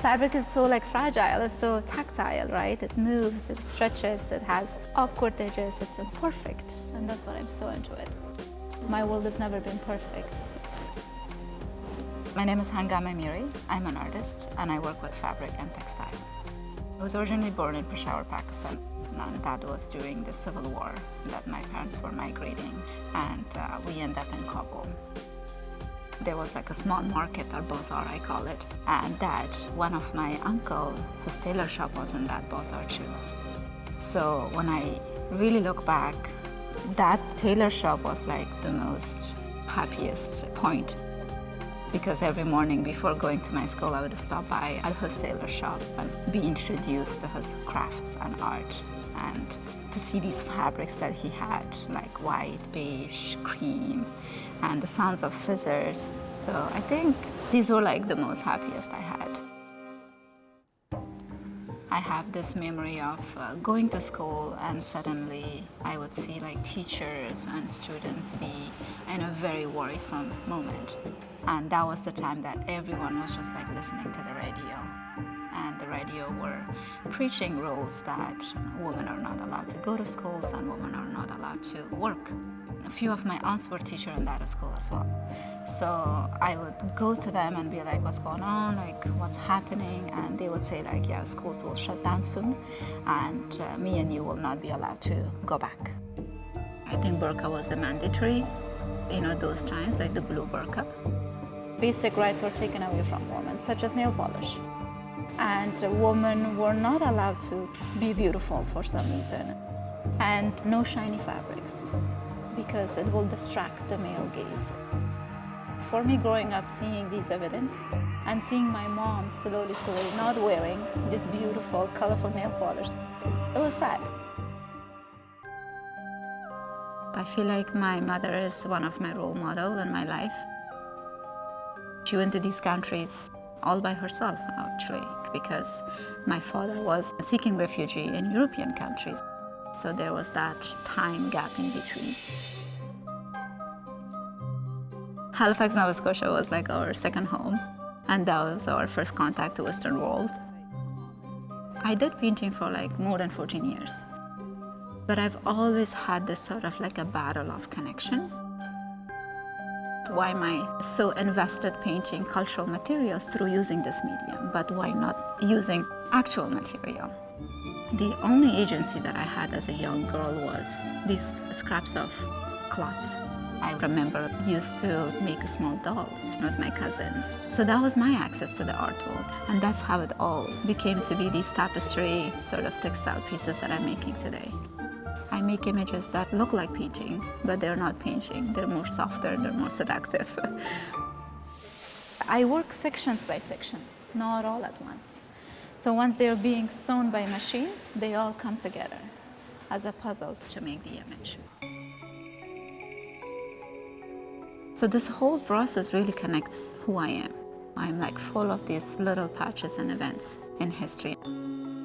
Fabric is so like fragile, it's so tactile, right? It moves, it stretches, it has awkward edges, it's imperfect. And that's what I'm so into it. My world has never been perfect. My name is Hangama Amiri. I'm an artist and I work with fabric and textile. I was originally born in Peshawar, Pakistan, and that was during the civil war that my parents were migrating, and we ended up in Kabul. There was like a small market, or bazaar I call it, and that one of my uncle, his tailor shop was in that bazaar too. So when I really look back, that tailor shop was like the most happiest point, because every morning before going to my school, I would stop by at his tailor shop and be introduced to his crafts and art, and to see these fabrics that he had, like white, beige, cream, and the sounds of scissors. So I think these were like the most happiest I had. I have this memory of going to school, and suddenly I would see like teachers and students be in a very worrisome moment. And that was the time that everyone was just like listening to the radio. And the radio were preaching rules that women are not allowed to go to schools and women are not allowed to work. A few of my aunts were teachers in that school as well. So I would go to them and be like, what's going on? Like, what's happening? And they would say like, yeah, schools will shut down soon and me and you will not be allowed to go back. I think burqa was a mandatory, those times, like the blue burqa. Basic rights were taken away from women, such as nail polish. And women were not allowed to be beautiful for some reason. And no shiny fabrics, because it will distract the male gaze. For me, growing up, seeing these evidence and seeing my mom slowly not wearing this beautiful, colorful nail polish, it was sad. I feel like my mother is one of my role models in my life. She went to these countries all by herself, actually, because my father was seeking refuge in European countries. So there was that time gap in between. Halifax, Nova Scotia was like our second home, and that was our first contact to Western world. I did painting for like more than 14 years, but I've always had this sort of like a battle of connection. Why am I so invested painting cultural materials through using this medium, but why not using actual material? The only agency that I had as a young girl was these scraps of cloths. I remember used to make small dolls with my cousins. So that was my access to the art world. And that's how it all became to be these tapestry sort of textile pieces that I'm making today. I make images that look like painting, but they're not painting. They're more softer, they're more seductive. I work sections by sections, not all at once. So once they're being sewn by machine, they all come together as a puzzle to make the image. So this whole process really connects who I am. I'm like full of these little patches and events in history.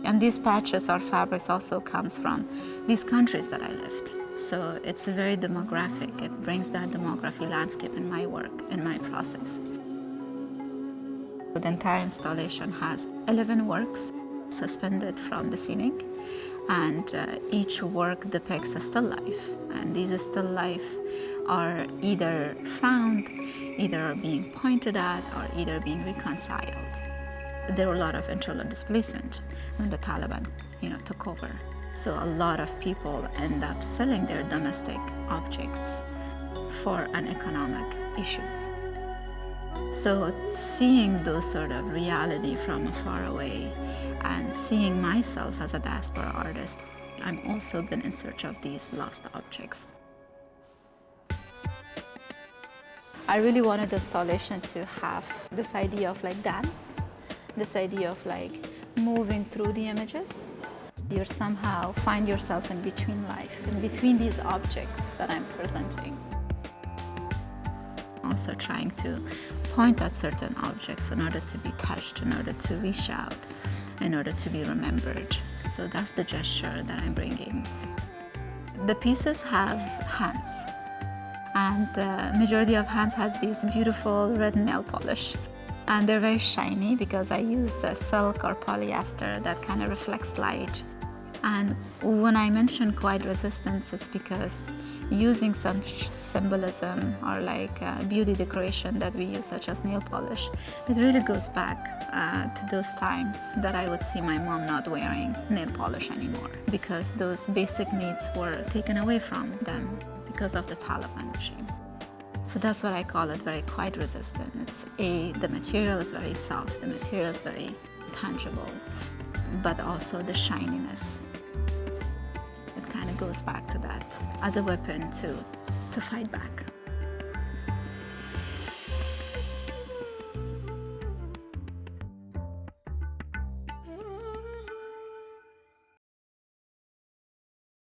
And these patches or fabrics also comes from these countries that I lived. So it's very demographic. It brings that demography landscape in my work, in my process. The entire installation has 11 works suspended from the ceiling, and each work depicts a still life. And these still life are either found, either being pointed at, or either being reconciled. There were a lot of internal displacement when the Taliban, took over. So a lot of people end up selling their domestic objects for an economic issues. So seeing those sort of reality from afar away and seeing myself as a diaspora artist, I've also been in search of these lost objects. I really wanted the installation to have this idea of like dance, this idea of like moving through the images. You somehow find yourself in between life, in between these objects that I'm presenting. Also trying to point at certain objects in order to be touched, in order to reach out, in order to be remembered. So that's the gesture that I'm bringing. The pieces have hands, and the majority of hands has this beautiful red nail polish. And they're very shiny because I use the silk or polyester that kind of reflects light. And when I mention quiet resistance, it's because using such symbolism or like beauty decoration that we use, such as nail polish, it really goes back to those times that I would see my mom not wearing nail polish anymore because those basic needs were taken away from them because of the Taliban regime. So that's what I call it, very quiet resistant. It's the material is very soft, the material is very tangible, but also the shininess. It kind of goes back to that as a weapon to fight back.